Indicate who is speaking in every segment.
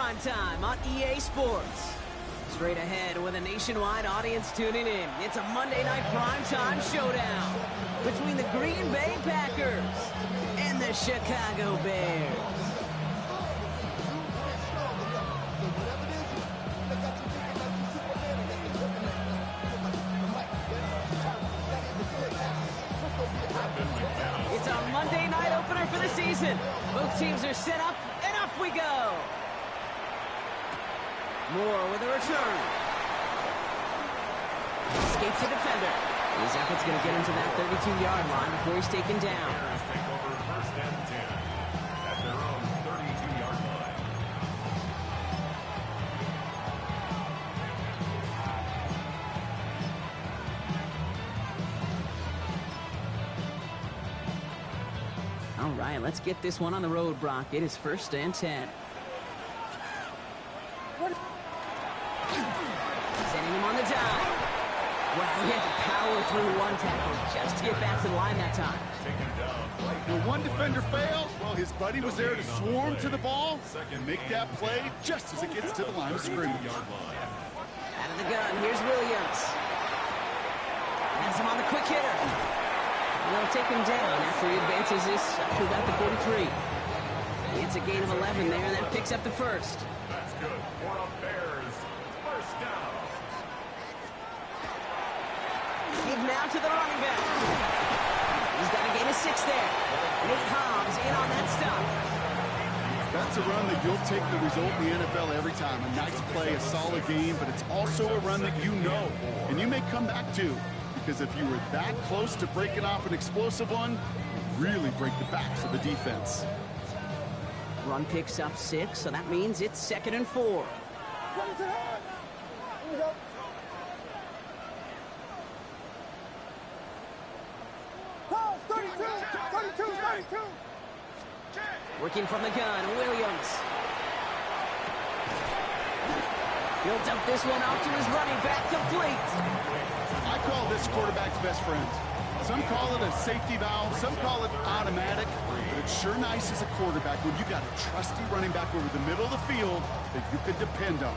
Speaker 1: prime time on EA Sports. Straight ahead with a nationwide audience tuning in. It's a Monday night primetime showdown between the Green Bay Packers and the Chicago Bears. It's a Monday night opener for the season. Both teams are set up, and off we go. Moore with a return. Escapes the defender. His effort's going to get him to that 32-yard line before he's taken down.
Speaker 2: Take over first and 10 at their own 32-yard line.
Speaker 1: All right, let's get this one on the road, Brock. It is first and 10. Sending him on the dive. Wow, he had to power through one tackle just to get back to the line that time.
Speaker 3: When one defender failed, well, his buddy was there to swarm to the ball and make that play just as it gets to the line of scrimmage.
Speaker 1: Out of the gun, here's Williams. Has him on the quick hitter. And they'll take him down after he advances this up to about the 43. It's a gain of 11 there, and that picks up the first.
Speaker 2: That's good for the Bears. First down.
Speaker 1: Give now to the running back. He's got a gain of 6 there. Nate Hobbs in on that stop.
Speaker 3: That's a run that you'll take the result in the NFL every time. A nice play, a solid game, but it's also a run that you know, and you may come back to. Because if you were that close to breaking off an explosive one, you really break the backs of the defense.
Speaker 1: Run picks up 6, so that means it's 2nd and 4. Working from the gun, Williams. He'll dump this one out to his running back, complete.
Speaker 3: I call this quarterback's best friend. Some call it a safety valve, some call it automatic, but it's sure nice as a quarterback when you got a trusty running back over the middle of the field that you can depend on.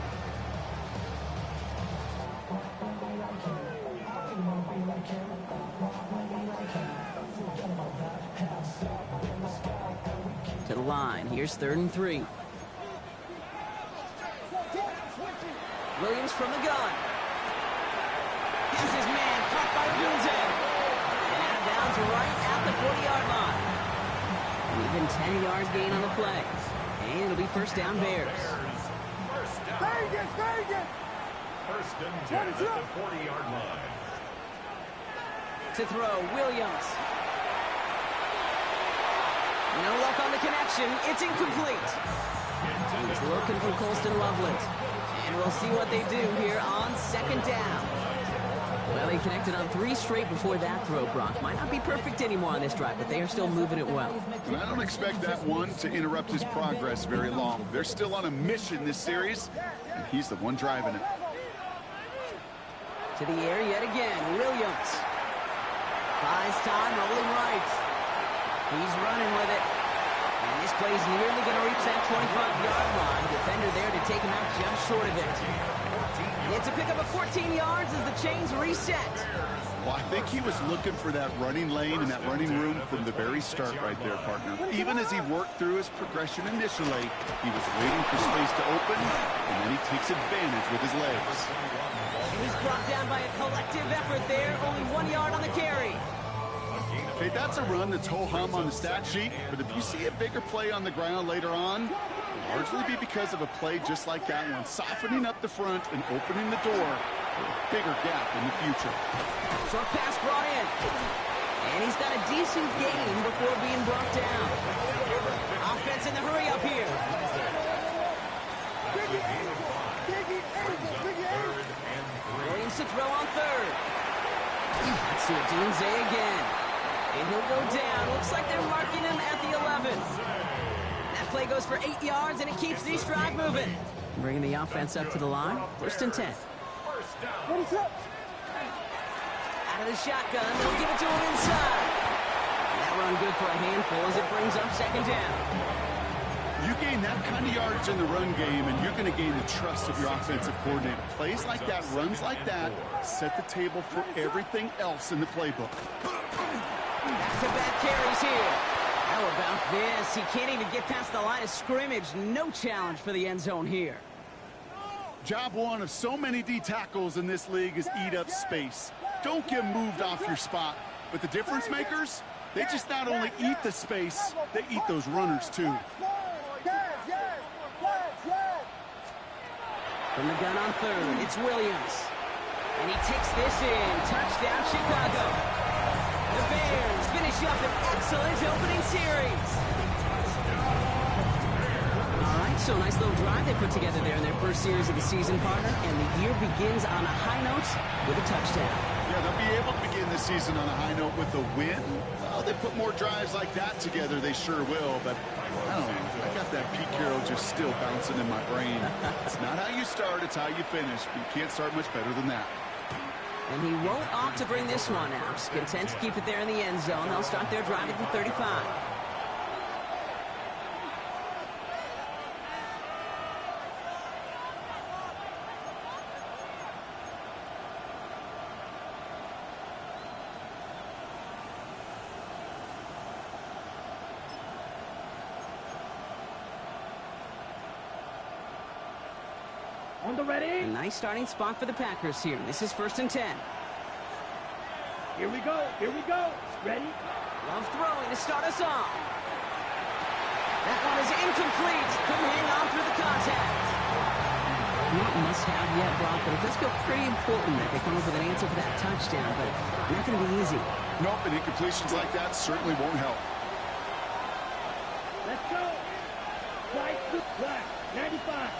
Speaker 1: To the line, here's 3rd and 3. Williams from the gun. Here's his man, caught by Dunze. And out of bounds right at the 40-yard line. An even 10-yard gain on the play. And it'll be first down Bears.
Speaker 2: First down. First and 10 at the 40-yard line.
Speaker 1: To throw, Williams. No luck on the connection. It's incomplete. He's looking for Colston Loveland. And we'll see what they do here on 2nd down. Well, he connected on 3 straight before that throw, Brock. Might not be perfect anymore on this drive, but they are still moving it well.
Speaker 3: And I don't expect that one to interrupt his progress very long. They're still on a mission this series, and he's the one driving it.
Speaker 1: To the air yet again, Williams. Buys time, rolling right. He's running with it. And this play's nearly going to reach that 25-yard line. Defender there to take him out just short of it. It's a pickup of 14 yards as the chains reset.
Speaker 3: Well, I think he was looking for that running lane and that running room from the very start right there, partner. Even as he worked through his progression initially, he was waiting for space to open, and then he takes advantage with his legs.
Speaker 1: He was brought down by a collective effort there, only 1 yard on the carry.
Speaker 3: Okay, that's a run that's ho-hum on the stat sheet, but if you see a bigger play on the ground later on, it'll largely be because of a play just like that one, softening up the front and opening the door for a bigger gap in the future.
Speaker 1: Short pass brought in. And he's got a decent gain before being brought down. Offense in the hurry up here. Williams to throw on 3rd. Let's do it, Dunze again. And he'll go down. Looks like they're marking him at the 11. That play goes for 8 yards, and it keeps the drive moving. Bringing the offense up to the line. 1st and 10. Out of the shotgun, they'll give it to him inside. That run good for a handful as it brings up 2nd down.
Speaker 3: You gain that kind of yardage in the run game, and you're going to gain the trust of your offensive coordinator. Plays like that, runs like that, set the table for everything else in the playbook.
Speaker 1: Back-to-back carries here. How about this? He can't even get past the line of scrimmage. No challenge for the end zone here.
Speaker 3: Job one of so many D tackles in this league is eat up space. Don't get moved off your spot. But the difference makers, they just not only eat the space, they eat those runners too.
Speaker 1: From the gun on third, it's Williams. And he takes this in. Touchdown, Chicago. The Bears finish up an excellent opening series. All right, so nice little drive they put together there in their first series of the season, partner. And the year begins on a high note with a touchdown.
Speaker 3: Yeah, they'll be able to begin the season on a high note with a win. Well, they put more drives like that together, they sure will. But I don't know, I got that Pete Carroll just still bouncing in my brain. It's not how you start, it's how you finish. But you can't start much better than that.
Speaker 1: And he won't opt to bring this one out. He's content to keep it there in the end zone. They'll start their drive at the 35.
Speaker 4: On the ready.
Speaker 1: A nice starting spot for the Packers here. This is 1st and 10.
Speaker 4: Here we go. Here we go. Ready?
Speaker 1: Love throwing to start us off. That one is incomplete. Couldn't hang on through the contact. Not must-have yet, Brock, but it does feel pretty important that they come up with an answer for that touchdown, but not going to be easy.
Speaker 3: Nope, and incompletions like that certainly won't help.
Speaker 4: Let's go. Right to black. 95.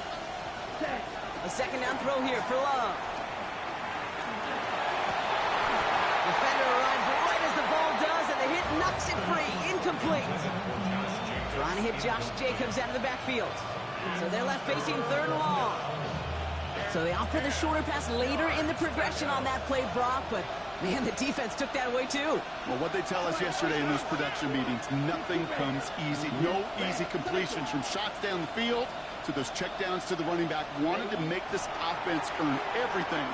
Speaker 4: Set.
Speaker 1: A second down throw here for Love. Defender arrives right as the ball does, and the hit knocks it free. Incomplete. Trying to hit Josh Jacobs out of the backfield. So they're left facing 3rd and long. So they opt for the shorter pass later in the progression on that play, Brock, but man, the defense took that away too.
Speaker 3: Well, what they tell us yesterday in those production meetings, nothing comes easy. No easy completions from shots down the field to those checkdowns to the running back. Wanted to make this offense earn everything.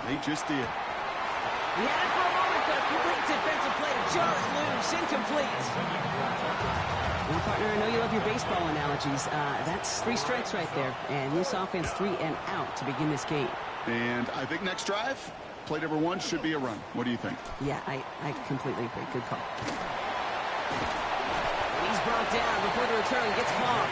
Speaker 3: They just did.
Speaker 1: He had it for a moment, but a great defensive play to jar it loose. Incomplete. Well, partner, I know you love your baseball analogies. That's 3 strikes right there. And this offense 3 and out to begin this game.
Speaker 3: And I think next drive, play number 1 should be a run. What do you think?
Speaker 1: Yeah, I completely agree. Good call. And he's brought down before the return gets far.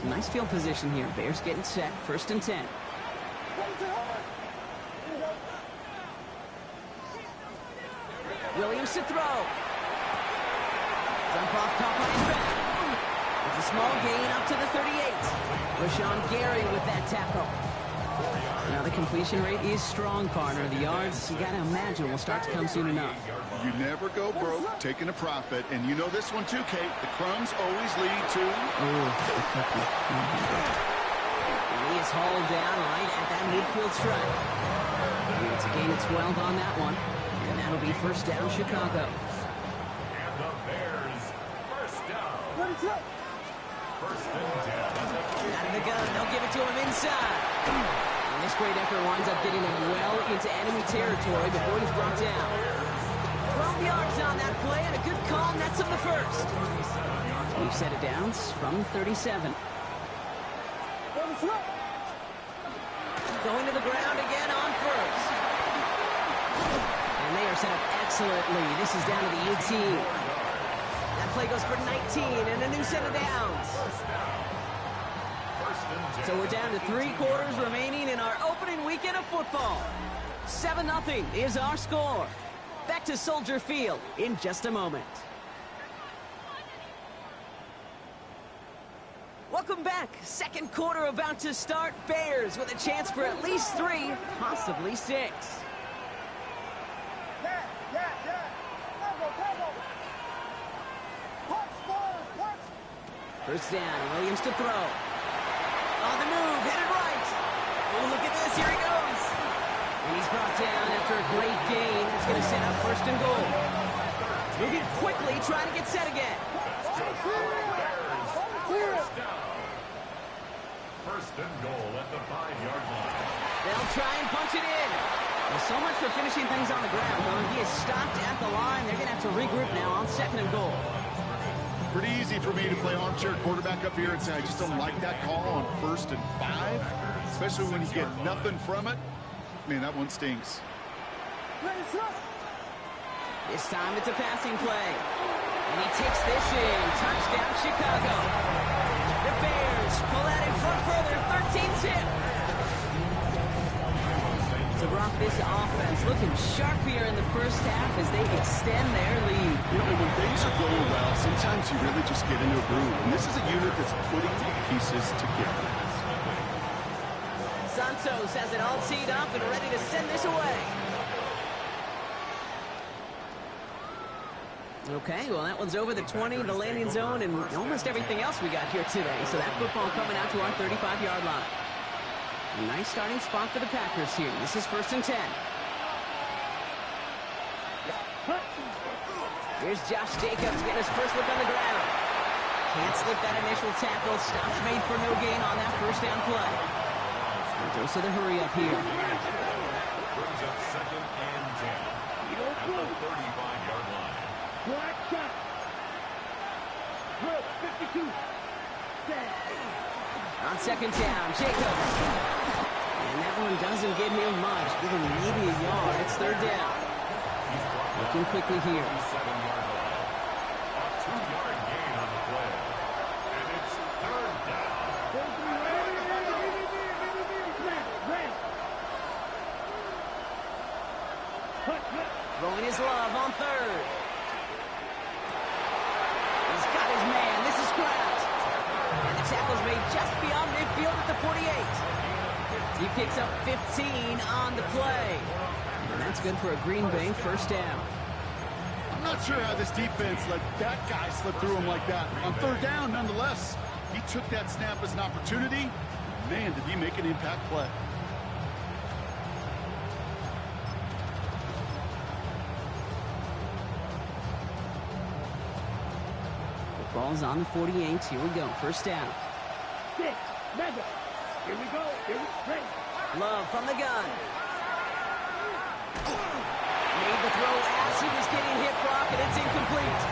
Speaker 1: Nice field position here. Bears getting set. 1st and 10. Williams to throw. Dump off top on his back. It's a small gain up to the 38. Rashawn Gary with that tackle. Now the completion rate is strong, partner. The yards, you got to imagine, will start to come soon enough.
Speaker 3: You never go broke taking a profit. And you know this one too, Kate. The crumbs always lead to...
Speaker 1: Oh, the cookie. And he is hauled down right at that midfield stripe. And it's a gain of 12 on that one. And that'll be 1st down, Chicago.
Speaker 2: And the Bears, 1st down. 1st and 10.
Speaker 1: Out of the gun, they'll give it to him inside. And this great effort winds up getting him well into enemy territory before he's brought down. 12 yards on that play, and a good call nets him the 1st. We've set it down from 37. Going to the ground again on 1st. And they are set up excellently. This is down to the 18. That play goes for 19 and a new set of downs. So we're down to 3 quarters remaining in our opening weekend of football. 7-0 is our score. Back to Soldier Field in just a moment. Welcome back. 2nd quarter about to start. Bears with a chance for at least 3, possibly 6. First down, Williams to throw. On the move, headed right. Oh, look at this. Here he goes. And he's brought down after a great gain. It's going to set up first and goal. Moving quickly, trying to get set again.
Speaker 2: First and goal at the 5-yard line.
Speaker 1: They'll try and punch it in. Well, so much for finishing things on the ground, though. He is stopped at the line. They're going to have to regroup now on second and goal.
Speaker 3: Pretty easy for me to play armchair quarterback up here and say I just don't like that call on 1st and 5, especially when you get nothing from it. Man, that one stings.
Speaker 1: This time it's a passing play. And he takes this in. Touchdown, Chicago. The Bears pull out in front further, 13-zip. So, Brock, this offense looking sharp here in the first half as they extend their lead.
Speaker 3: You know, when things are going well, sometimes you really just get into a groove. And this is a unit that's putting pieces together.
Speaker 1: Santos has it all teed up and ready to send this away. Okay, well, that one's over the 20, the landing zone, and almost everything else we got here today. So that football coming out to our 35-yard line. A nice starting spot for the Packers here. This is 1st and 10. Here's Josh Jacobs getting his first look on the ground. Can't slip that initial tackle. Stops made for no gain on that first down play. Dose of the hurry up here.
Speaker 2: Brings up 2nd and 10 at the 35-yard line.
Speaker 4: Black shot. Good. 52.
Speaker 1: On 2nd down, Jacobs. And that one doesn't give him much. Give him maybe a yard. It's 3rd down. Looking quickly here.
Speaker 2: 7-yard line. A 2-yard gain on the play. And it's 3rd down.
Speaker 1: Throwing his love on 3rd. He's got his man. This is Kraft. And the tackle's made just beyond midfield at the 48. He picks up 15 on the play. And that's good for a Green Bay first down.
Speaker 3: I'm not sure how this defense let that guy slip through him like that. On 3rd down, nonetheless, he took that snap as an opportunity. Man, did he make an impact play.
Speaker 1: Ball's on the 48. Here we go. First down.
Speaker 4: 6, mega. Here we go. Here we go.
Speaker 1: Love from the gun. Made the throw as he was getting hit, Brock, and it's incomplete.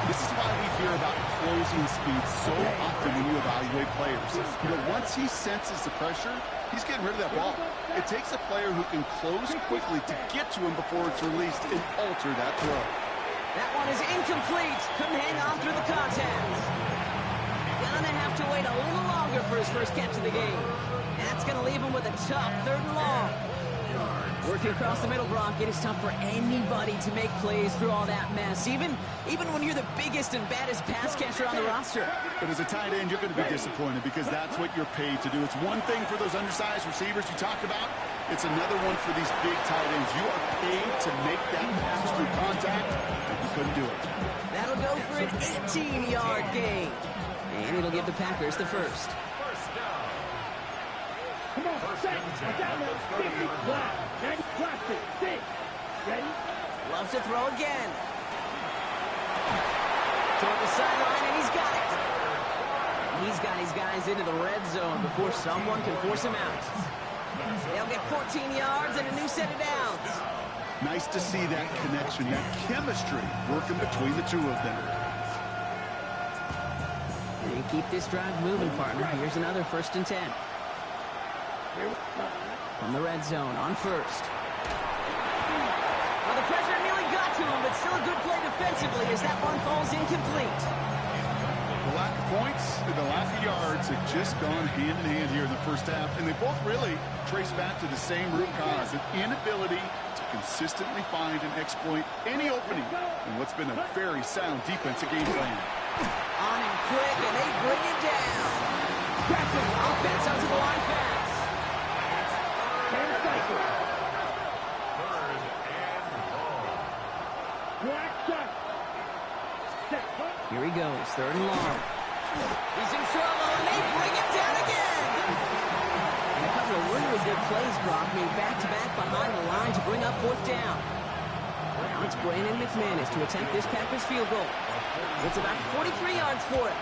Speaker 3: This is why we hear about closing speed so often when you evaluate players. You know, once he senses the pressure, he's getting rid of that ball. It takes a player who can close quickly to get to him before it's released and alter that throw.
Speaker 1: That one is incomplete. Couldn't hang on through the contact. Gonna have to wait a little longer for his first catch of the game. That's gonna leave him with a tough 3rd and long. Working across the middle, Brock, it is tough for anybody to make plays through all that mess, even when you're the biggest and baddest pass catcher on the roster.
Speaker 3: But as a tight end, you're going to be disappointed because that's what you're paid to do. It's one thing for those undersized receivers you talked about. It's another one for these big tight ends. You are paid to make that pass through contact, and you couldn't do it.
Speaker 1: That'll go for an 18-yard gain. And it'll give the Packers the first.
Speaker 4: Come on, set. I got no 50 flat. 90 plastic. 6. Ready?
Speaker 1: Loves to throw again. Toward the sideline, and he's got it. And he's got his guys into the red zone before someone can force him out. They'll get 14 yards and a new set of downs.
Speaker 3: Nice to see that connection, that chemistry working between the two of them.
Speaker 1: And keep this drive moving, partner. Here's another 1st and 10. From the red zone on 1st. Well, the pressure nearly got to him, but still a good play defensively as that one falls incomplete.
Speaker 3: The lack of points and the lack of yards have just gone hand in hand here in the first half, and they both really trace back to the same root cause, an inability to consistently find and exploit any opening in what's been a very sound defensive game plan.
Speaker 1: On him quick, and they bring him down. Offense up to the line fast. Here he goes, 3rd and long. He's in trouble, and they bring him down again. And a couple of really good plays, Brock, made back-to-back behind the line to bring up fourth down. Now it's Brandon McManus to attempt this Packers field goal. It's about 43 yards for it.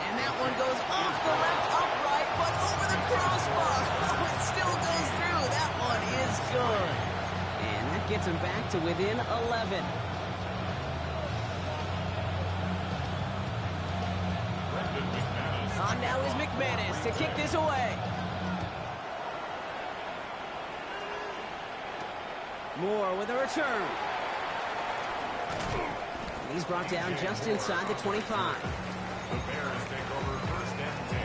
Speaker 1: And that one goes off the left upright, but over the crossbar. Oh, it still goes through. That one is good. And that gets him back to within 11. On now is McManus to kick this away. Moore with a return. And he's brought down just inside the 25.
Speaker 2: The Bears take over first and 10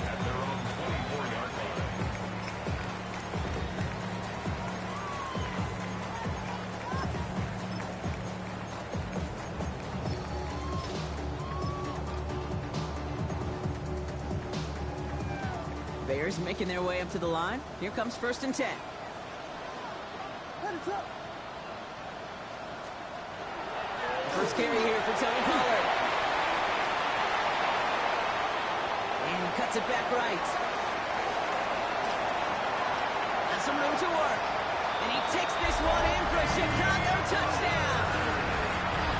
Speaker 2: at their own 24-yard line.
Speaker 1: Bears making their way up to the line. Here comes first and 10. First carry here for Tony Pollard. And he cuts it back right. Got some room to work. And he takes this one in for a Chicago touchdown.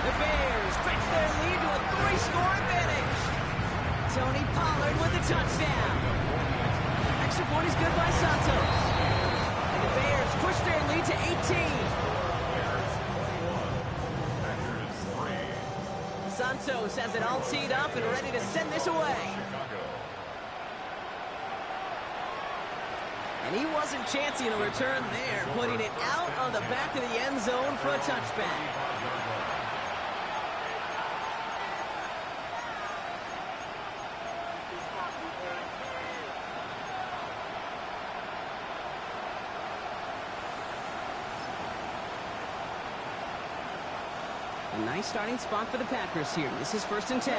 Speaker 1: The Bears stretch their lead to a 3-score advantage. Tony Pollard with the touchdown. Extra point is good by Santos. And the Bears push their lead to 18. Santos has it all teed up and ready to send this away. And he wasn't chancing a return there, putting it out on the back of the end zone for a touchback. A nice starting spot for the Packers here. This is first and 10.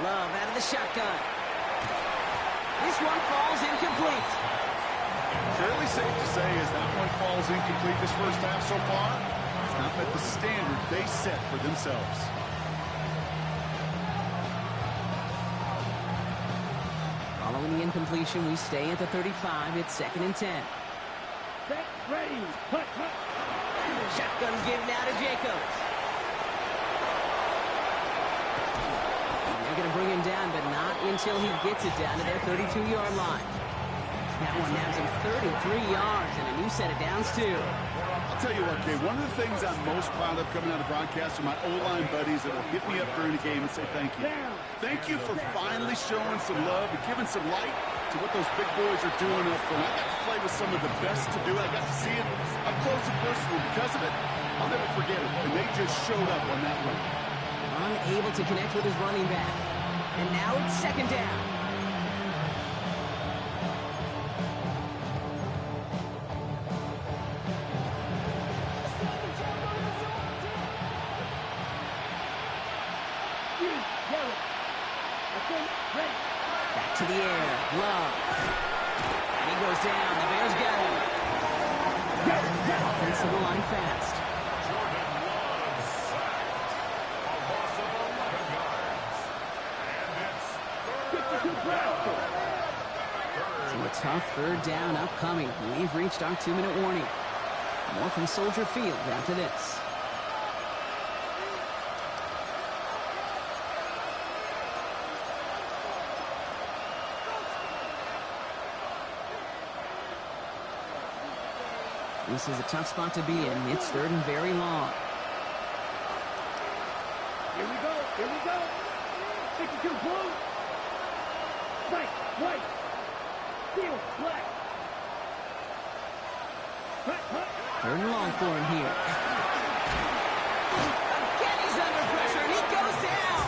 Speaker 1: Love out of the shotgun. This one falls incomplete.
Speaker 3: Fairly safe to say as that one falls incomplete this first half so far, it's not met the standard they set for themselves.
Speaker 1: Following the incompletion, we stay at the 35. It's second and 10.
Speaker 4: Set, ready, hut, hut.
Speaker 1: Shotgun give now to Jacobs. And they're going to bring him down, but not until he gets it down to their 32-yard line. That one nabs him 33 yards and a new set of downs, too.
Speaker 3: I'll tell you what, Kay, one of the things I'm most proud of coming out of broadcast are my O-line buddies that will hit me up during the game and say thank you. Thank you for finally showing some love and giving some light to what those big boys are doing up front. I got to play with some of the best to do it. I got to see it up close and personal. Because of it, I'll never forget it. And they just showed up on that run.
Speaker 1: Unable to connect with his running back. And now it's second down. Back to the air. Love. And he goes down. The Bears got him. Offensive line fast.
Speaker 2: Jordan Love sacked. A loss of 11 yards. And it's
Speaker 1: So a tough third down upcoming. We've reached our 2-minute warning. More from Soldier Field after this. This is a tough spot to be in. It's third and very long.
Speaker 4: Here we go, here we go. 62 blue. Right, white. Steel, black. Hut, hut.
Speaker 1: Third and long for him here. Again, he's under pressure, and he goes down.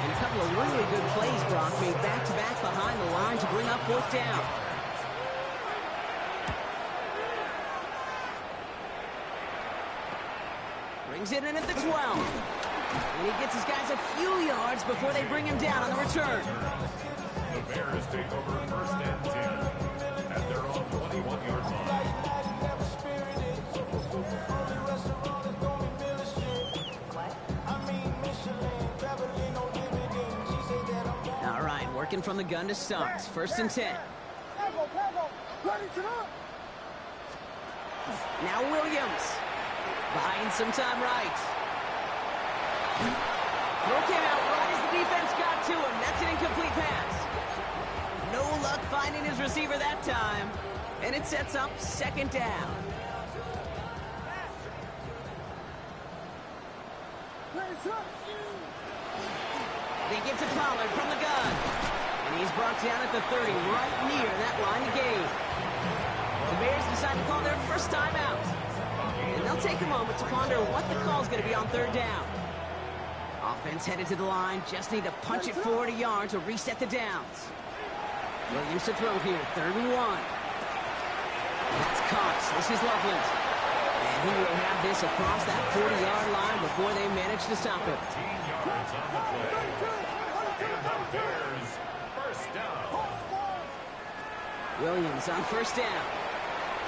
Speaker 1: And a couple of really good plays, Brock, made back-to-back behind the line to bring up fourth down. Brings it in at the 12. And he gets his guys a few yards before they bring him down on the return.
Speaker 2: the Bears take over first and 10 at their own 21-yard line.
Speaker 1: Working from the gun to start. First and 10. Now Williams. Buying some time right. Throw came out right as the defense got to him. That's an incomplete pass. No luck finding his receiver that time. And it sets up second down. They give to Pollard from the gun. And he's brought down at the 30, right near that line to gain. The Bears decide to call their first timeout. And they'll take a moment to ponder what the call is going to be on third down. Offense headed to the line. Just need to punch it forward a yard to reset the downs. Williams to throw here. 3rd and 1. That's Cox. This is Loveland. And he will have this across that 40-yard line before they manage to stop it.
Speaker 2: 15 yards on the play. And the Bears, first down.
Speaker 1: Williams on first down.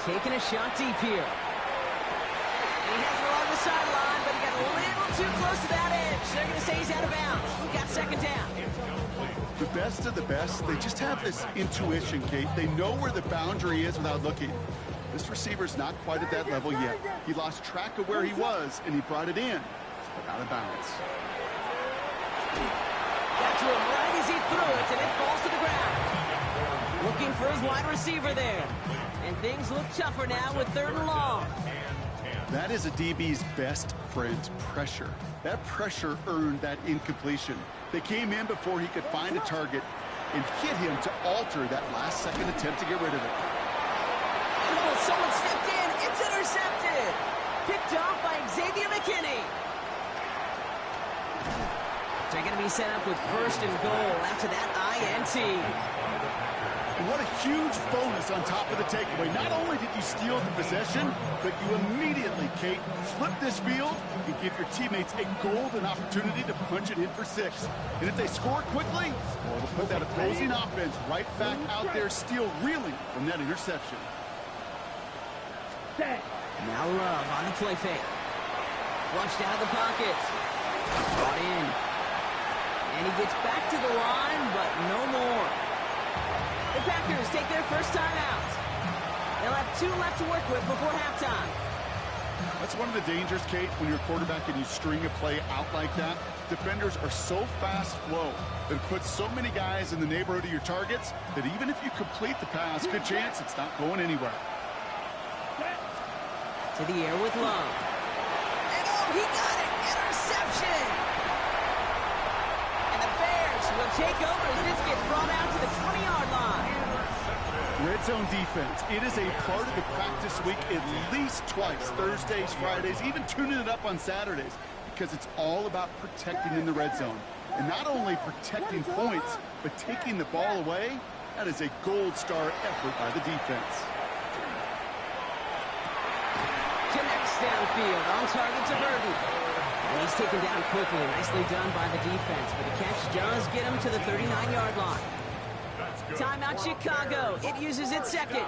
Speaker 1: Taking a shot deep here. And he has it along the sideline, but he got a little too close to that edge. They're going to say he's out of bounds. We've got second down.
Speaker 3: The best of the best, they just have this intuition, Kate. They know where the boundary is without looking. This receiver's not quite at that level yet. He lost track of where he was, and he brought it in, but out of bounds.
Speaker 1: Got to him right as he threw it, and it falls to the ground. Looking for his wide receiver there. And things look tougher now with 3rd and long.
Speaker 3: That is a DB's best friend, pressure. That pressure earned that incompletion. They came in before he could find a target and hit him to alter that last-second attempt to get rid of it.
Speaker 1: Oh, someone stepped in. It's intercepted. Picked off by Xavier McKinney. They're going to be set up with 1st and goal after that INT.
Speaker 3: What a huge bonus on top of the takeaway. Not only did you steal the possession, but you immediately, Kate, flip this field and give your teammates a golden opportunity to punch it in for 6. And if they score quickly, well, it'll put that opposing offense right back out there, still reeling from that interception.
Speaker 1: Now Love on the play fake. Flushed out of the pocket. Brought in. And he gets back to the line, but no more. The Packers take their first time out. They'll have 2 left to work with before halftime.
Speaker 3: That's one of the dangers, Kate, when you're a quarterback and you string a play out like that. Defenders are so fast flow that it puts so many guys in the neighborhood of your targets that even if you complete the pass, good chance it's not going anywhere.
Speaker 1: To the air with Love. And oh, he got it! Interception! And the Bears will take over as this gets brought out to the 20-yard line.
Speaker 3: Red zone defense. It is a part of the practice week at least twice. Thursdays, Fridays, even tuning it up on Saturdays. Because it's all about protecting in the red zone. And not only protecting points, but taking the ball away. That is a gold star effort by the defense.
Speaker 1: Connects downfield, on target to Burton. And he's taken down quickly, nicely done by the defense, but the catch does get him to the 39-yard line. Timeout Chicago, it uses its second.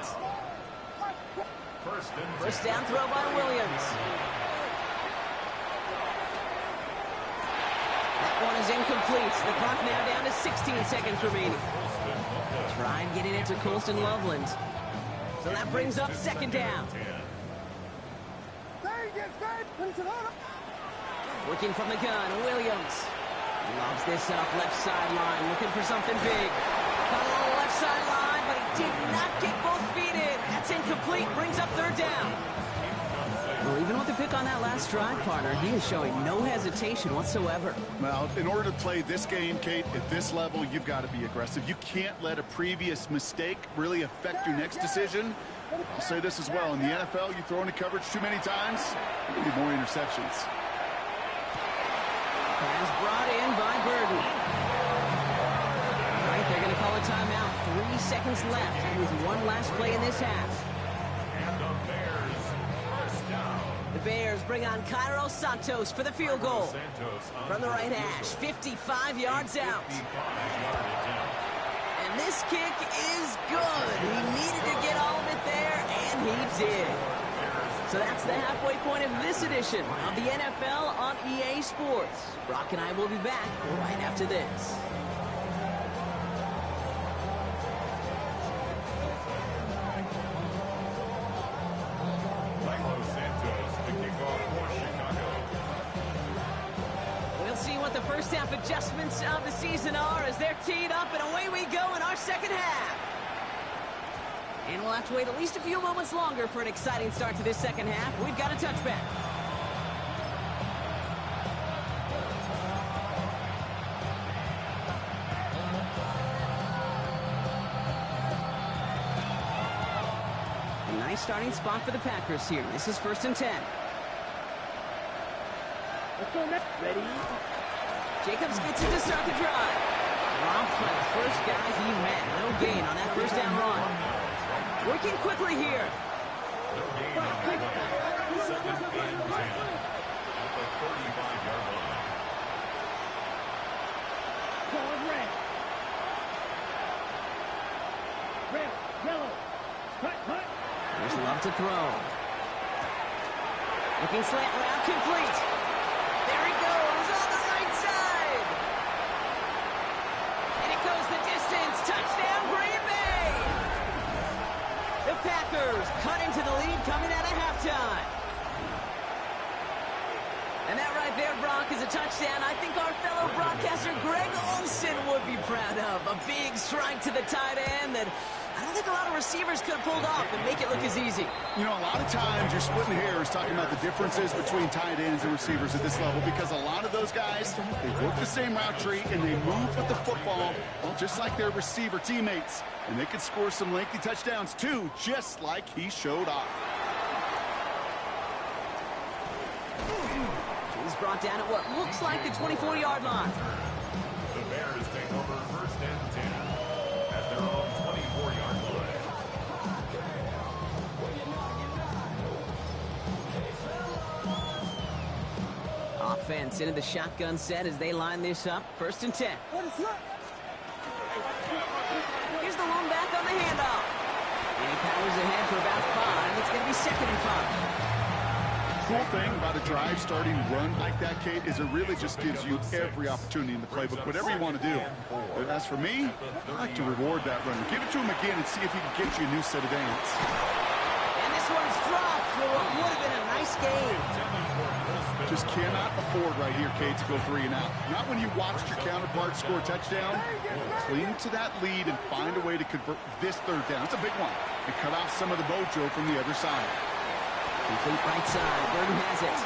Speaker 1: First down throw by Williams. That one is incomplete. The clock now down to 16 seconds remaining. Try and get it to Colston Loveland. So that brings up second down. Working from the gun, Williams. Lobs this up left sideline, looking for something big. Caught on the left sideline, but he did not get both feet in. That's incomplete, brings up third down. Well, even with the pick on that last drive, partner, he is showing no hesitation whatsoever.
Speaker 3: Well, in order to play this game, Kate, at this level, you've got to be aggressive. You can't let a previous mistake really affect your next decision. I'll say this as well. In the NFL, you throw into coverage too many times, you need more interceptions.
Speaker 1: Pass brought in by Burton. All right, they're going to call a timeout. 3 seconds left. That means one last play in this half.
Speaker 2: And the Bears, first down.
Speaker 1: The Bears bring on Cairo Santos for the field goal. From the right hash, 55 yards out. And this kick is good. He needed to get all of it there, and he did. So that's the halfway point of this edition of the NFL on EA Sports. Brock and I will be back right after this. first half adjustments of the season are as they're teed up, and away we go in our second half. And we'll have to wait at least a few moments longer for an exciting start to this second half. We've got a touchback. A nice starting spot for the Packers here. This is 1st and 10.
Speaker 4: Let's go next. Ready?
Speaker 1: Jacobs gets it to start the drive. Dropped by the first guy he met. No gain on that first down run. Working quickly here.
Speaker 2: Second and 10 at the 35-yard line.
Speaker 4: Call it red. Red, yellow. Cut.
Speaker 1: There's Love to throw. Looking slant route complete. There he goes on the right side. And it goes the distance. Touchdown, Green Bay. The Packers cut into the lead coming out of halftime. And that right there, Brock, is a touchdown I think our fellow broadcaster Greg Olsen would be proud of. A big strike to the tight end that I don't think a lot of receivers could have pulled off and make it look as easy.
Speaker 3: You know, a lot of times you're splitting hairs talking about the differences between tight ends and receivers at this level because a lot of those guys, they work the same route tree and they move with the football, well, just like their receiver teammates. And they can score some lengthy touchdowns too, just like he showed off.
Speaker 1: He's brought down at what looks like the 24-yard line.
Speaker 2: The Bears take over 1st and 10 at their own 24-yard line.
Speaker 1: Offense into the shotgun set as they line this up. 1st and 10. Here's the lone back on the handoff. And he powers ahead for about 5. It's going to be 2nd and 5.
Speaker 3: Cool thing about a drive starting run like that, Kate, is it really just gives you every opportunity in the playbook, whatever you want to do. But as for me, I like to reward that runner. Give it to him again and see if he can get you a new set of downs.
Speaker 1: And this one's dropped for what would have been a nice game.
Speaker 3: Just cannot afford right here, Kate, to go 3 and out. Not when you watched your counterpart score a touchdown. Cling to that lead and find a way to convert this 3rd down. It's a big one. And cut off some of the mojo from the other side.
Speaker 1: Complete right side. Burton has it.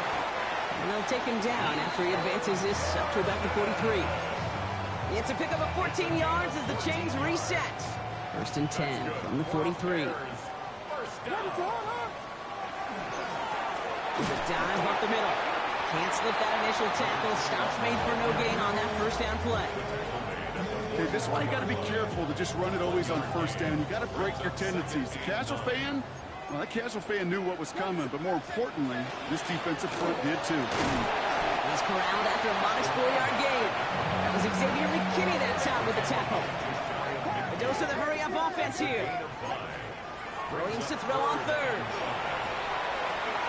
Speaker 1: And they'll take him down after he advances this up to about the 43. It's a pickup of 14 yards as the chains reset. 1st and 10 from the 43. There's a dive up the middle. Can't slip that initial tackle. Stops made for no gain on that 1st down play.
Speaker 3: Okay, this is why you got to be careful to just run it always on 1st down. You got to break your tendencies. The casual fan, well, that casual fan knew what was coming, but more importantly, this defensive front did too.
Speaker 1: He's corralled after a modest 4-yard gain. That was Xavier McKinney that time with the tackle. A dose of the hurry-up offense here. Williams to throw on 3rd.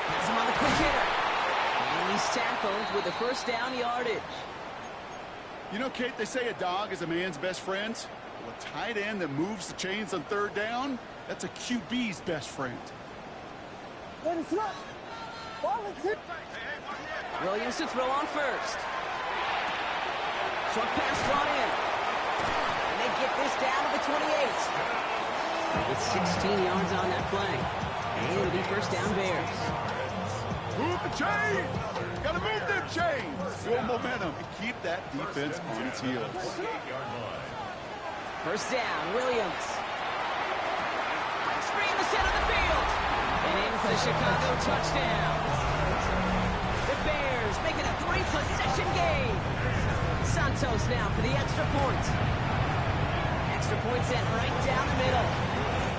Speaker 1: Has him on the quick hitter. And he's tackled with the 1st down yardage.
Speaker 3: You know, Kate, they say a dog is a man's best friend. Well, a tight end that moves the chains on 3rd down, that's a QB's best friend.
Speaker 1: Williams to throw on 1st. Short pass brought in. And they get this down to the 28. It's 16 yards on that play. And it'll be 1st down Bears.
Speaker 3: Move the chains! Gotta move them chains! Build momentum and keep that defense on its heels.
Speaker 1: 1st down, Williams. Breaks free in the center of the field. And in for the Chicago touchdown. The Bears making a 3-possession game. Santos now for the extra point. Extra point sent right down the middle.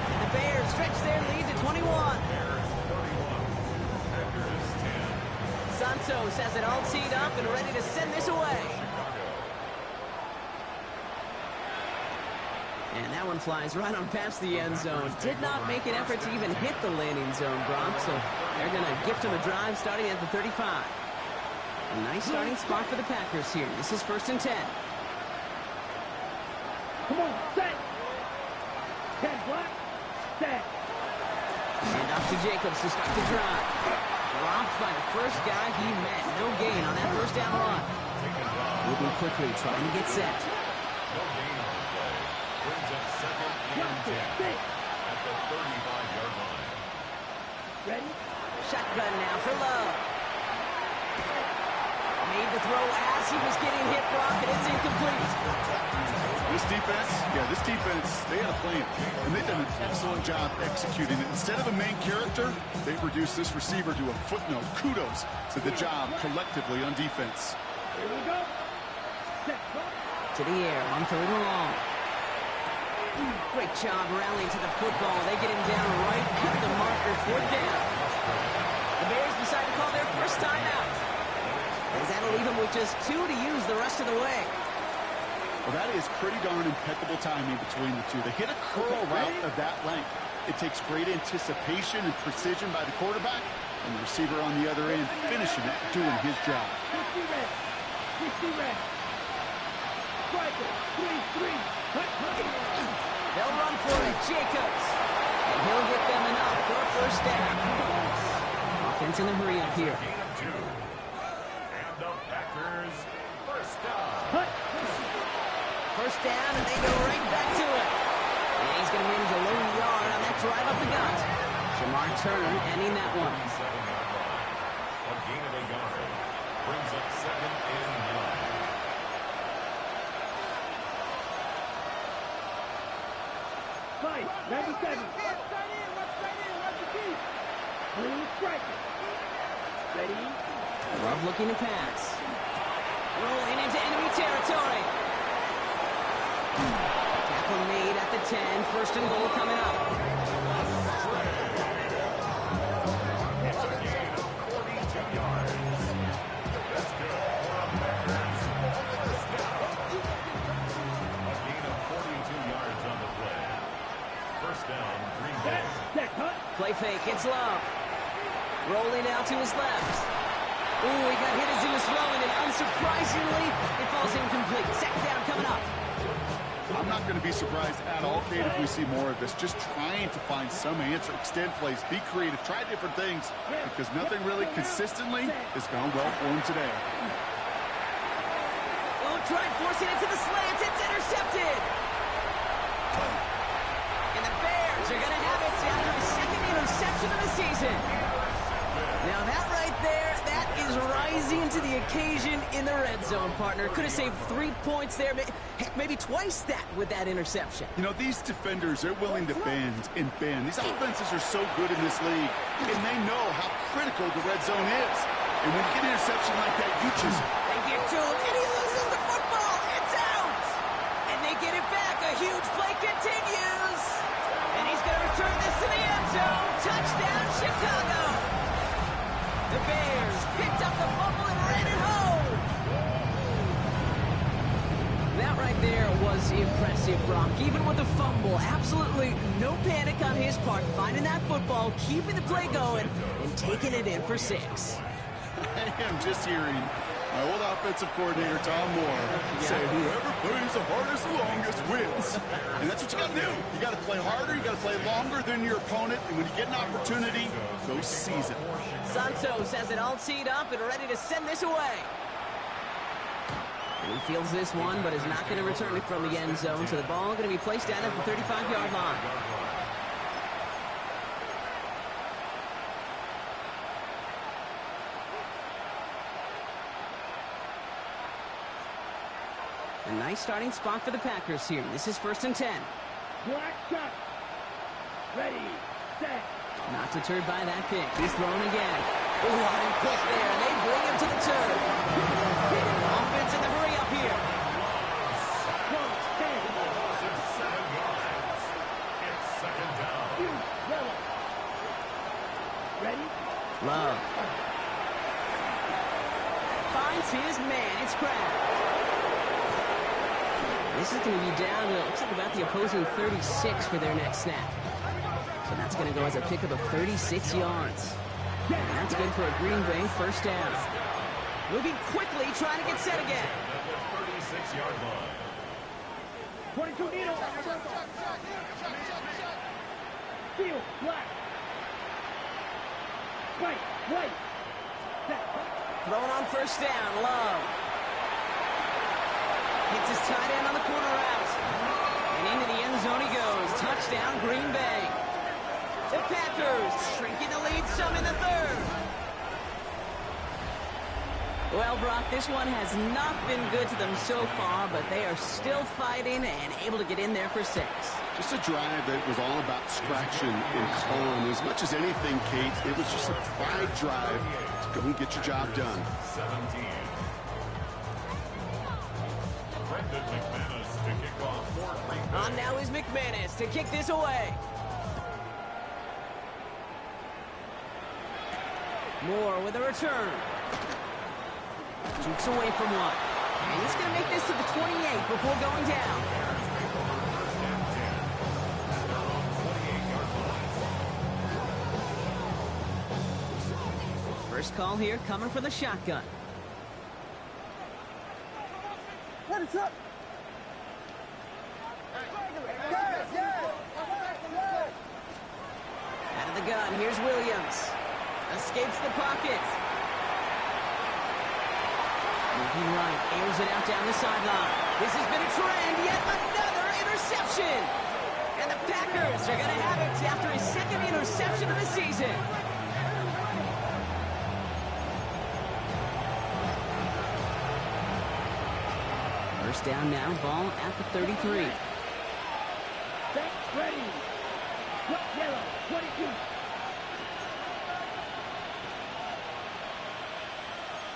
Speaker 1: And the Bears stretch their lead to 21. Santos has it all teed up and ready to send this away. And that one flies right on past the end zone. Did not make an effort to even hit the landing zone, Brock. So they're going to gift him a drive starting at the 35. A nice starting spot for the Packers here. This is 1st and 10.
Speaker 4: Come on, set. 10 black, set.
Speaker 1: And off to Jacobs to start the drive. Dropped by the first guy he met. No gain on that 1st down run. Moving quickly, trying to get set.
Speaker 2: No gain on the play. Brings up second and 10 at the 35-yard line.
Speaker 4: Ready?
Speaker 1: Shotgun now for Love. Made the throw as he was getting hit, Brock, and it's incomplete.
Speaker 3: This defense, they had a plan, and they've done an excellent job executing it. Instead of a main character, they've reduced this receiver to a footnote. Kudos to the job collectively on defense.
Speaker 4: Here we go. Set.
Speaker 1: To the air on 3rd and long. Great job rallying to the football. They get him down right at the marker, 4th down. The Bears decide to call their first timeout, as that'll leave him with just 2 to use the rest of the way.
Speaker 3: Well, that is pretty darn impeccable timing between the two. They hit a curl route of that length. It takes great anticipation and precision by the quarterback, and the receiver on the other end finishing it, doing his job.
Speaker 4: 50 red. 50 red. Striker. 3-3.
Speaker 1: They'll run for it, Jacobs. And he'll get them enough for a first down. Offense in the hurry up here.
Speaker 2: Gain of 2. And the Packers first down.
Speaker 1: First down, and they go right back to it. And he's going to manage a lone yard on that drive up the gut. Jamar Turner ending that one.
Speaker 2: 7-yard line. A gain of a yard. Brings up second and 9.
Speaker 4: Fight. 97. Blue striker. Ready?
Speaker 1: Love looking to pass. Rolling into enemy territory. Tackle made at the 10. First and goal coming up.
Speaker 2: It's a gain of 42 yards. That's good for a Packers first down. A gain of 42 yards on the play. First down, Green Bay.
Speaker 4: Set. Cut.
Speaker 1: Play fake, it's Love. Rolling out to his left. Ooh, he got hit as he was throwing, and unsurprisingly, it falls incomplete. Second down coming up.
Speaker 3: I'm not going to be surprised at all, Kate, if we see more of this. Just trying to find some answer, extend plays, be creative, try different things, because nothing really consistently has gone well for him today.
Speaker 1: Oh, tried forcing it to the slant. It's intercepted. And the Bears are going to have it after the second interception of the season. Now that right there, that is rising to the occasion in the red zone, partner. Could have saved 3 points there, heck, maybe twice that with that interception.
Speaker 3: You know, these defenders, they're willing to bend and bend. These offenses are so good in this league, and they know how critical the red zone is. And when you get an interception like that, you just...
Speaker 1: They get to him, and he loses the football. It's out. And they get it back. A huge play continues. And he's going to return this to the end zone. Touchdown, Chicago. The Bears picked up the fumble and ran it home. That right there was impressive, Brock. Even with the fumble, absolutely no panic on his part. Finding that football, keeping the play going, and taking it in for 6.
Speaker 3: I am just hearing my old offensive coordinator, Tom Moore, say whoever plays the hardest the longest wins. And that's what you got to do. You got to play harder, you got to play longer than your opponent, and when you get an opportunity, go seize it.
Speaker 1: Santos has it all teed up and ready to send this away. And he fields this one, but is not going to return it from the end zone, so the ball going to be placed down at the 35-yard line. A nice starting spot for the Packers here. This is 1st and 10.
Speaker 4: Black shot. Ready. Set.
Speaker 1: Not deterred by that pick. He's throwing again. Ooh, and quick there. They bring him to the turn. Offense in the hurry up here.
Speaker 2: 7 yards. It's second down.
Speaker 4: Ready.
Speaker 1: Love. Finds his man. It's Crab. This is going to be down to, looks like about the opposing 36 for their next snap. So that's going to go as a pickup of 36 yards. And that's good for a Green Bay first down. Moving quickly, trying to get set again.
Speaker 2: At the 36-yard line.
Speaker 4: 22 needle. Field. Black. Right. Set.
Speaker 1: Throwing on first down, Love. Hits his tight end on the corner route. And into the end zone he goes. Touchdown, Green Bay. The Packers shrinking the lead some in the third. Well, Brock, this one has not been good to them so far, but they are still fighting and able to get in there for 6.
Speaker 3: Just a drive that was all about scratching and clawing. As much as anything, Kate, it was just a pride drive to go and get your job done.
Speaker 2: 17. Brendan McManus to kick off for Green Bay.
Speaker 1: On now is McManus to kick this away. Moore with a return. Jukes away from one. And he's going to make this to the 28 before going down. First call here coming for the shotgun.
Speaker 4: What is up?
Speaker 1: Out of the gun, here's Williams. Escapes the pocket. Moving right, airs it out down the sideline. This has been a trend, yet another interception. And the Packers are going to have it after his second interception of the season. First down now, ball at the 33.
Speaker 4: Back ready. Drop yellow, 22.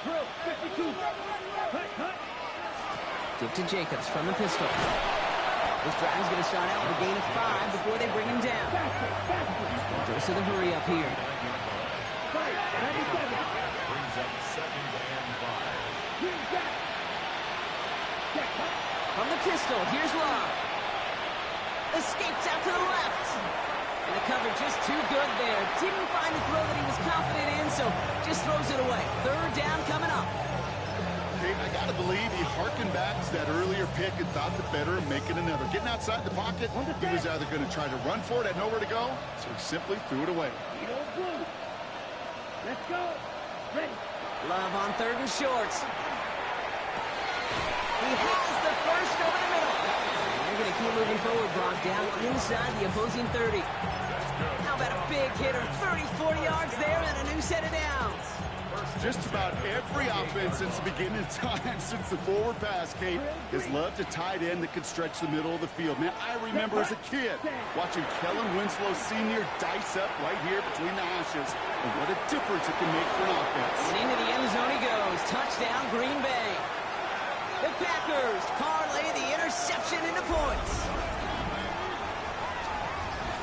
Speaker 4: Drill, 52. Cut.
Speaker 1: Give to Jacobs from the pistol. This drive is going to start out with a gain of 5 before they bring him down.
Speaker 4: Faster.
Speaker 1: Goes to the hurry up here.
Speaker 4: Fight, 97.
Speaker 2: Brings up 2nd and 5.
Speaker 4: Green back. Check, cut.
Speaker 1: From the pistol, here's Love. Escapes out to the left. And the cover just too good there. Didn't find the throw that he was confident in, so just throws it away. Third down coming up.
Speaker 3: Okay, I got to believe he harkened back to that earlier pick and thought the better of making another. Getting outside the pocket, he was either going to try to run for it, had nowhere to go, so he simply threw it away.
Speaker 4: Go blue. Let's go. Ready.
Speaker 1: Love on 3rd and short. He has the first over the middle. And they're going to keep moving forward, Brock, down inside the opposing 30. How about a big hitter? 30, 40 yards there and a new set of downs.
Speaker 3: Just about every offense since the beginning of time, since the forward pass, Kate, has loved a tight end that could stretch the middle of the field. Man, I remember as a kid watching Kellen Winslow Sr. dice up right here between the hashes. And what a difference it can make for an offense.
Speaker 1: And into the end zone he goes. Touchdown, Green Bay. The Packers parlay the interception into points.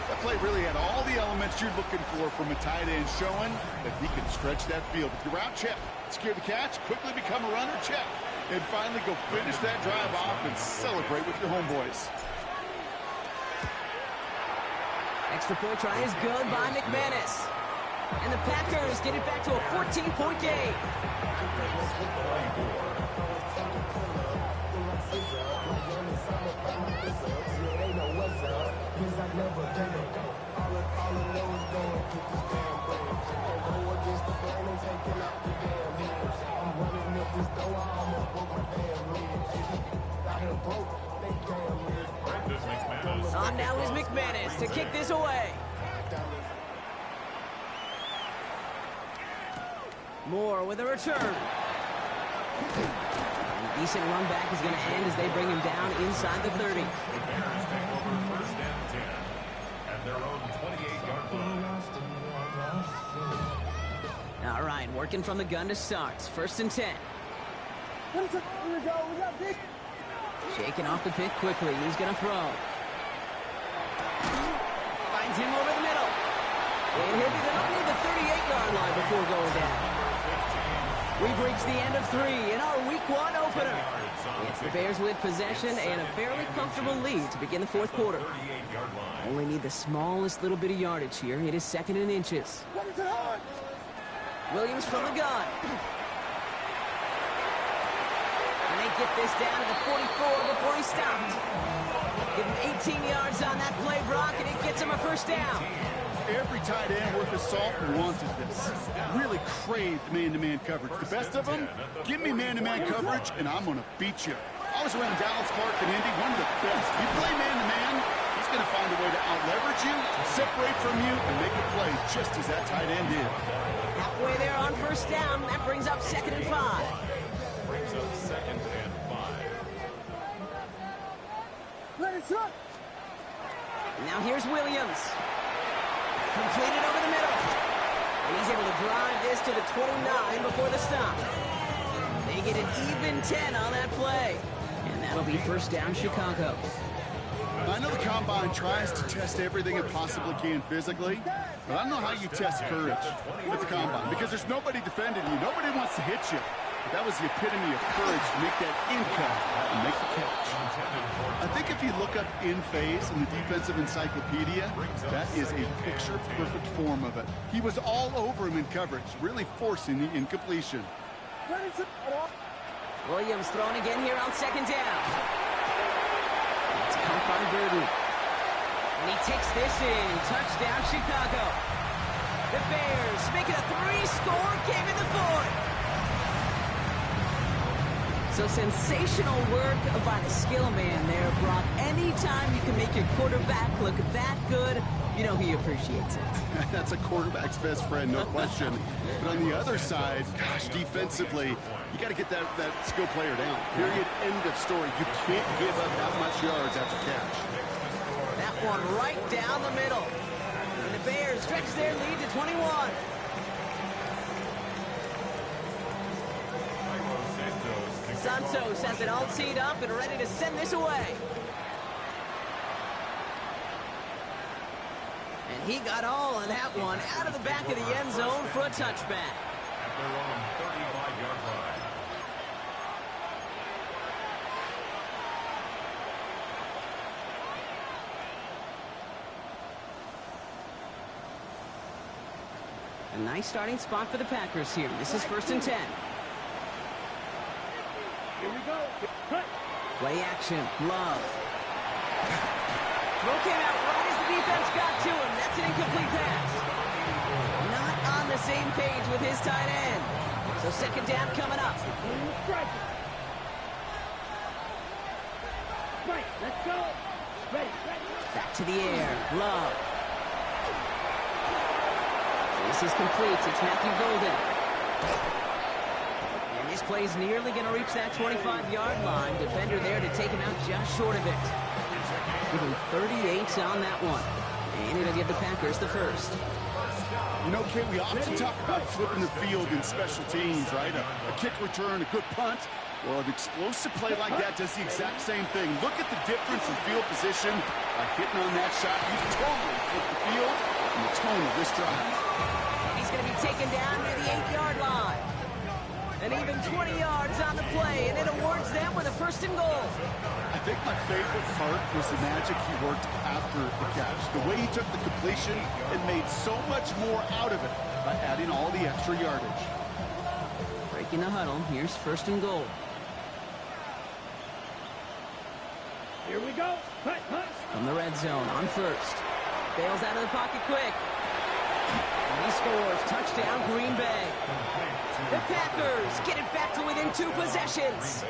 Speaker 3: That play really had all the elements you're looking for from a tight end, showing that he can stretch that field. With your route, check. Secure the catch, quickly become a runner, check. And finally go finish that drive off and celebrate with your homeboys.
Speaker 1: Extra point try is good by McManus. And the Packers get it back to a 14-point game. On now is McManus to kick this away. Moore with a return. And a decent run back is going to end as they bring him down inside the 30.
Speaker 2: The Bears take over 1st and 10 at their own 28-yard line.
Speaker 1: All right, working from the gun to start. 1st and 10. Shaking off the pick quickly. He's going to throw. Finds him over the middle. And he'll be underneath the 38-yard line before going down. We've reached the end of 3 in our Week 1 opener. It's the Bears with possession and a fairly comfortable lead to begin the 4th quarter. Only need the smallest little bit of yardage here. It is 2nd and inches. Williams from the gun. And they get this down to the 44 before he stopped. Give him 18 yards on that play, Brock, and it gets him a 1st down.
Speaker 3: Every tight end worth his salt wanted this. Really craved man-to-man coverage. The best of them, give me man-to-man coverage, and I'm going to beat you. I was around Dallas, Clark, and Indy, one of the best. You play man-to-man, he's going to find a way to out-leverage you, separate from you, and make a play just as that tight end did.
Speaker 1: Halfway there on first down. That brings up 2nd and 5.
Speaker 2: Brings up 2nd and 5.
Speaker 1: Now here's Williams. Completed over the middle. And he's able to drive this to the 29 before the stop. They get an even 10 on that play. And that'll be first down Chicago.
Speaker 3: I know the Combine tries to test everything it possibly can physically, but I don't know how you test courage at the Combine because there's nobody defending you. Nobody wants to hit you. But that was the epitome of courage to make that in cut and make the catch. I think if you look up in phase in the defensive encyclopedia, that is a picture-perfect form of it. He was all over him in coverage, really forcing the incompletion.
Speaker 1: Williams throwing again here on 2nd down. It's caught by Burden. And he takes this in. Touchdown, Chicago. The Bears make it a 3-score game in the 4th. So sensational work by the skill man there, Brock. Anytime you can make your quarterback look that good, you know he appreciates it.
Speaker 3: That's a quarterback's best friend, no question. But on the other side, gosh, defensively, you got to get that skill player down. Period. End of story. You can't give up that much yards after catch.
Speaker 1: That one right down the middle. And the Bears stretch their lead to 21. Santos has it all teed up and ready to send this away. And he got all of that one out of the back of the end zone for a touchback.
Speaker 2: At their own 35-yard line.
Speaker 1: A nice starting spot for the Packers here. This is 1st and 10.
Speaker 4: Here we go. Cut.
Speaker 1: Play action. Love. Throw came out right as the defense got to him. That's an incomplete pass. Not on the same page with his tight end. So 2nd down coming up.
Speaker 4: Strike. Right. Let's go. Ready.
Speaker 1: Back to the air. Love. This is complete. It's Matthew Golden. And this play's nearly going to reach that 25-yard line. Defender there to take him out just short of it. Give him 38 on that one. And it'll give the Packers the first.
Speaker 3: You know, Kate, we often talk about flipping the field in special teams, right? A kick return, a good punt. Well, an explosive play like that does the exact same thing. Look at the difference in field position by hitting on that shot. You totally flip the field and the tone of this drive.
Speaker 1: And he's going to be taken down near the 8-yard line. And even 20 yards on the play, and it awards them with a 1st and goal.
Speaker 3: I think my favorite part was the magic he worked after the catch. The way he took the completion and made so much more out of it by adding all the extra yardage.
Speaker 1: Breaking the huddle, here's 1st and goal.
Speaker 4: Here we go. Cut.
Speaker 1: From the red zone on 1st. Bails out of the pocket quick. And he scores. Touchdown, Green Bay. The Packers get it back to within 2 possessions.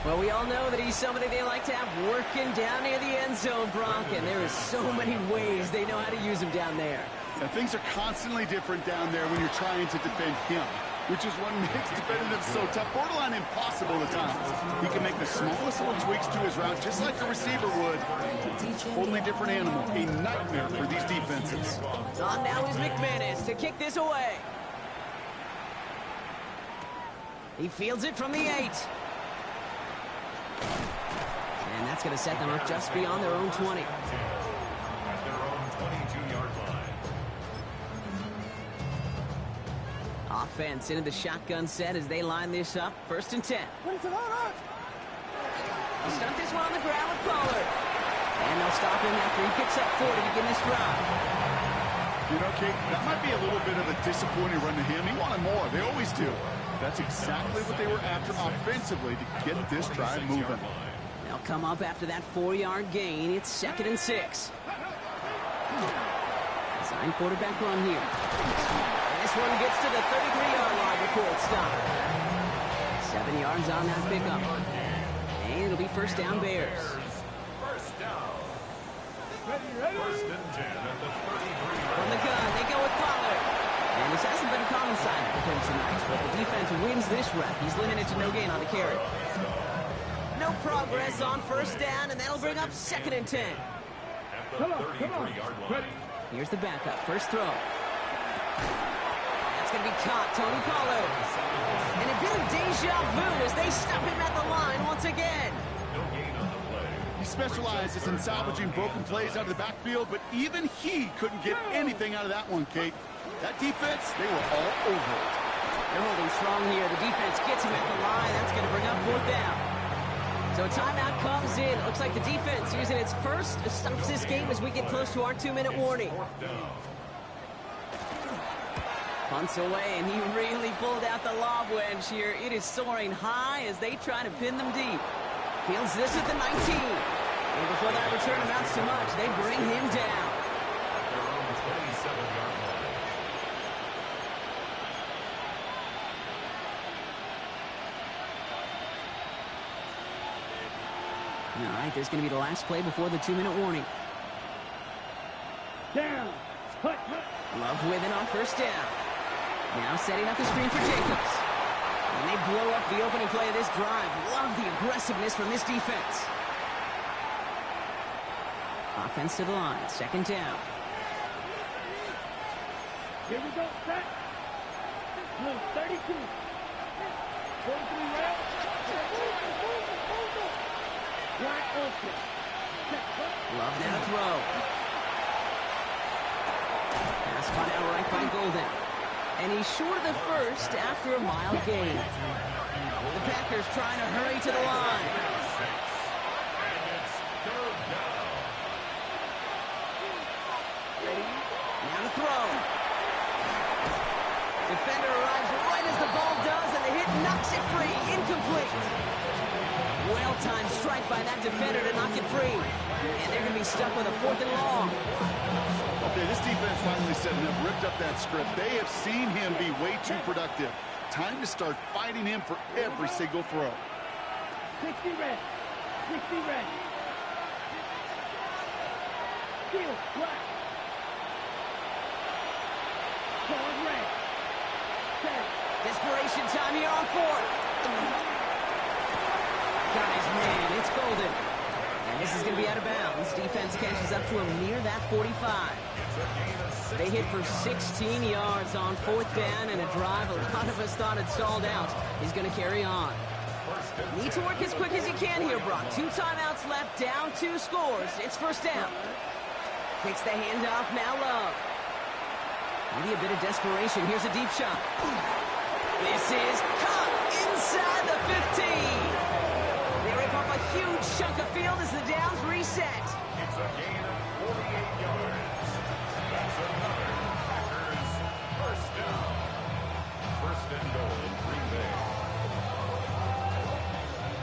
Speaker 1: Well, we all know that he's somebody they like to have working down near the end zone, Brock, and there is so many ways they know how to use him down there.
Speaker 3: Now, things are constantly different down there when you're trying to defend him, which is what makes defending him so tough, borderline impossible at times. He can make the smallest little tweaks to his route, just like a receiver would. It's a totally different animal, a nightmare for these defenses.
Speaker 1: On now is McManus to kick this away. He fields it from the 8. And that's going to set them up just beyond their own 20.
Speaker 2: At their own 22-yard line.
Speaker 1: Offense into the shotgun set as they line this up. 1st and 10. He'll stunt this one on the ground with Pollard. And they'll stop him after he picks up 4 to begin this drive.
Speaker 3: You know, Kate, that might be a little bit of a disappointing run to him. He wanted more. They always do. That's exactly what they were after offensively to get this drive moving.
Speaker 1: They'll come up after that 4-yard gain. It's 2nd and 6. Design quarterback run here. And this one gets to the 33-yard line before it's stopped. 7 yards on that pickup. And it'll be first down Bears.
Speaker 2: First down.
Speaker 4: Ready, ready.
Speaker 2: First and 10 at the 33.
Speaker 1: From the gun, they go with Pollard. And this hasn't been a common sign with him tonight, but the defense wins this rep. He's limited to no gain on the carry. No progress on first down, and that'll bring up second and 10.
Speaker 2: At the
Speaker 4: Come on.
Speaker 2: 33-yard line.
Speaker 4: Ready.
Speaker 1: Here's the backup, first throw. That's going to be caught, Tony Pollard. And a bit of deja vu as they stop him at the line once again.
Speaker 2: No gain on the play.
Speaker 3: He specializes in salvaging broken plays out of the backfield, but even he couldn't get anything out of that one, Kate. That defense, they were all over it.
Speaker 1: They're holding strong here. The defense gets him at the line. That's going to bring up fourth down. So a timeout comes in. It looks like the defense using its first stops this game as we get close to our 2-minute warning.
Speaker 2: Fourth down.
Speaker 1: Punts away, and he really pulled out the lob wedge here. It is soaring high as they try to pin them deep. Fields this at the 19. And before that return amounts to much, they bring him down.
Speaker 2: At their own 27-yard line.
Speaker 1: All right, there's going to be the last play before the 2-minute warning.
Speaker 4: Down. Hut.
Speaker 1: Love with it on first down. Now setting up the screen for Jacobs. And they blow up the opening play of this drive. Love the aggressiveness from this defense. Offense to the line. Second down.
Speaker 4: Here we go. Set. Blue 32. 43 round. Wide open. Set.
Speaker 1: Love now to throw. Pass caught out right by Golden. And he's short of the first after a mild gain. The Packers trying to hurry to the line.
Speaker 2: And it's third down.
Speaker 1: Now to throw. Defender arrives right as the ball does, and the hit knocks it free. Incomplete. Well-timed strike by that defender to knock it free. And they're going to be stuck with a fourth and long.
Speaker 3: Okay, this defense finally set enough, ripped up that script. They have seen him be way too productive. Time to start fighting him for every single throw.
Speaker 4: 60 red. 60 red. Steel black. Card red. Set.
Speaker 1: Desperation time here on fourth. Got his man. It's Golden. And this is going to be out of bounds. Defense catches up to him near that 45.
Speaker 2: It's a gain of 6.
Speaker 1: They hit for 16 yards on fourth down, and a drive a lot of us thought had stalled out is going to carry on.
Speaker 2: First and
Speaker 1: Need to work as quick as you can here, Brock. 2 timeouts left, down 2 scores. It's first down. Takes the handoff, now Love. Maybe a bit of desperation. Here's a deep shot. This is caught inside the 15. They rip off a huge chunk of field as the downs reset.
Speaker 2: It's a gain of 48 yards. That's another Packers first down. First and goal, Green Bay.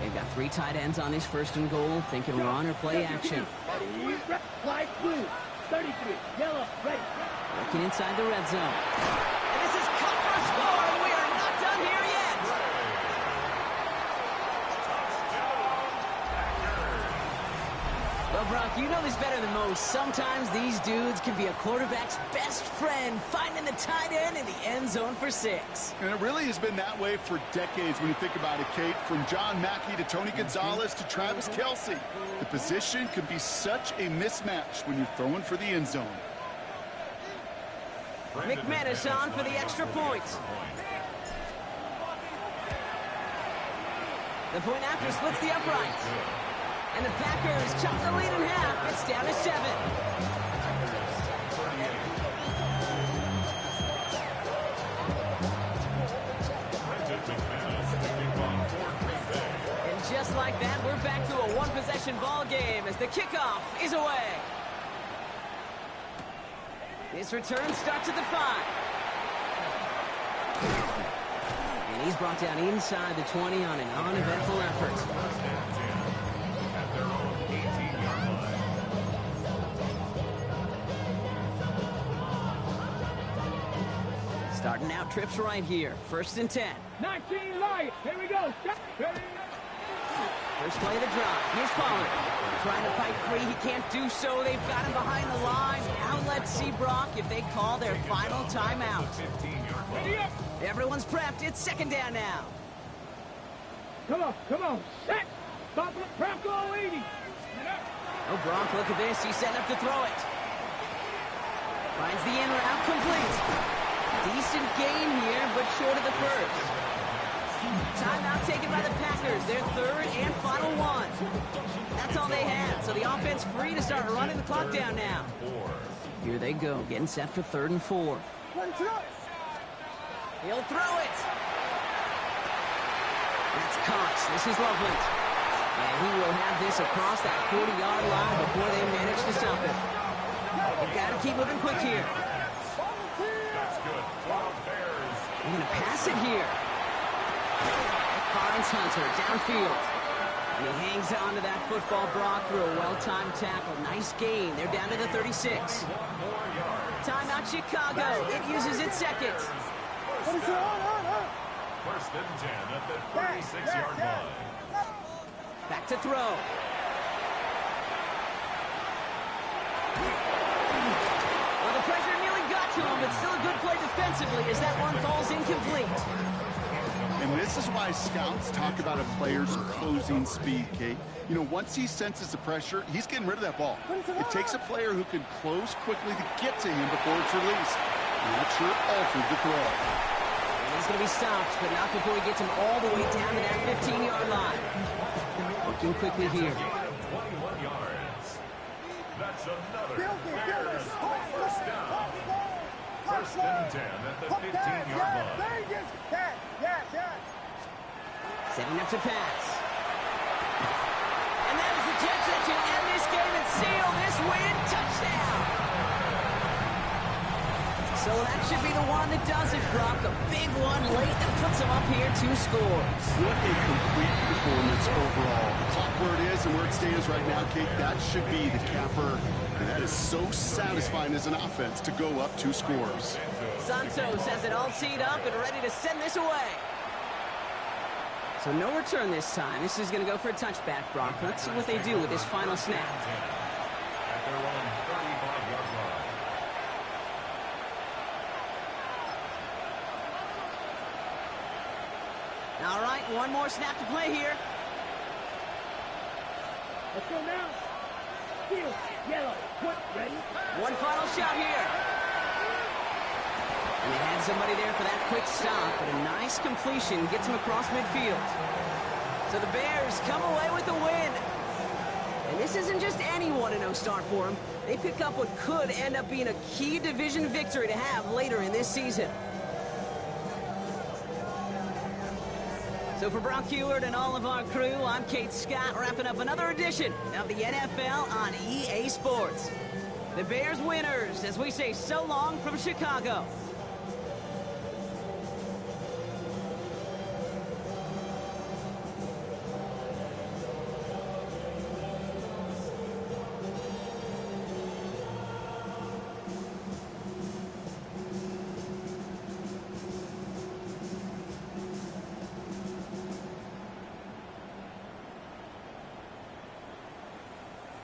Speaker 1: They've got 3 tight ends on this first and goal, thinking run or play action.
Speaker 4: Light blue. 33. Yellow. Red.
Speaker 1: Working inside the red zone. And this is cut for a score, and we are not done here yet. Well, Brock, you know this better than most. Sometimes these dudes can be a quarterback's best friend, finding the tight end in the end zone for 6.
Speaker 3: And it really has been that way for decades when you think about it, Kate. From John Mackey to Tony Gonzalez to Travis Kelce. The position can be such a mismatch when you're throwing for the end zone.
Speaker 1: McManus on for the extra point. The point after splits the uprights. And the Packers chop the lead in half. It's down to 7. And just like that, we're back to a one-possession ball game as the kickoff is away. This return starts at the 5. And he's brought down inside the 20 on an uneventful effort. Starting out trips right here. First and 10.
Speaker 4: 19 Lions. Here we go. Stop.
Speaker 1: First play of the drive. Here's Pollard. Trying to fight free. He can't do so. They've got him behind the line. Now let's see, Brock, if they call their final timeout.
Speaker 4: Ready up.
Speaker 1: Everyone's prepped. It's second down now.
Speaker 4: Come on. Set. Stop it. Prep goal 80.
Speaker 1: Oh, Brock, look at this. He's setting up to throw it. Finds the in route complete. Decent gain here, but short of the first. Timeout taken by the Packers. Their third and final one. That's all they had, so the offense free to start running the clock down now. Here they go, getting set for 3rd and 4. He'll throw it. That's Cox. This is Loveland. And he will have this across that 40-yard line before they manage to stop him. They've got to keep moving quick here.
Speaker 2: That's good. Bears.
Speaker 1: They're going to pass it here. Finds Hunter downfield. And he hangs on to that football, Brock, through a well-timed tackle. Nice gain. They're down to the 36. Timeout Chicago. It uses its second.
Speaker 2: First and 10 at the 36-yard line.
Speaker 1: Back to throw. Well, the pressure nearly got to him, but still a good play defensively as that one falls incomplete.
Speaker 3: And this is why scouts talk about a player's closing speed, Kate. You know, once he senses the pressure, he's getting rid of that ball. It takes a player who can close quickly to get to him before it's released. And that sure altered the throw.
Speaker 1: And he's going to be stopped, but not before he gets him all the way down to that 15-yard line. Looking quickly here.
Speaker 2: 21 yards. That's another Bears first down. First and 10 at the 15-yard line.
Speaker 1: Setting up to pass. And that is the catch that can end this game and seal this win. Touchdown! So that should be the one that does it, Brock. A big one late that puts them up here 2 scores.
Speaker 3: What a complete performance overall. The clock where it is and where it stands right now, Kate, that should be the capper. And that is so satisfying as an offense to go up 2 scores.
Speaker 1: Santos has it all teed up and ready to send this away. So no return this time. This is going to go for a touchback, Brock. Let's see what they do with this final snap.
Speaker 2: At their own 35-yard line.
Speaker 1: All right, one more snap to play here.
Speaker 4: Let's go now. Field, yellow, put, ready.
Speaker 1: One final shot here. And they had somebody there for that quick stop, but a nice completion gets him across midfield. So the Bears come away with the win. And this isn't just any 1-0 start for them. They pick up what could end up being a key division victory to have later in this season. So for Brock Heward and all of our crew, I'm Kate Scott, wrapping up another edition of the NFL on EA Sports. The Bears winners as we say so long from Chicago.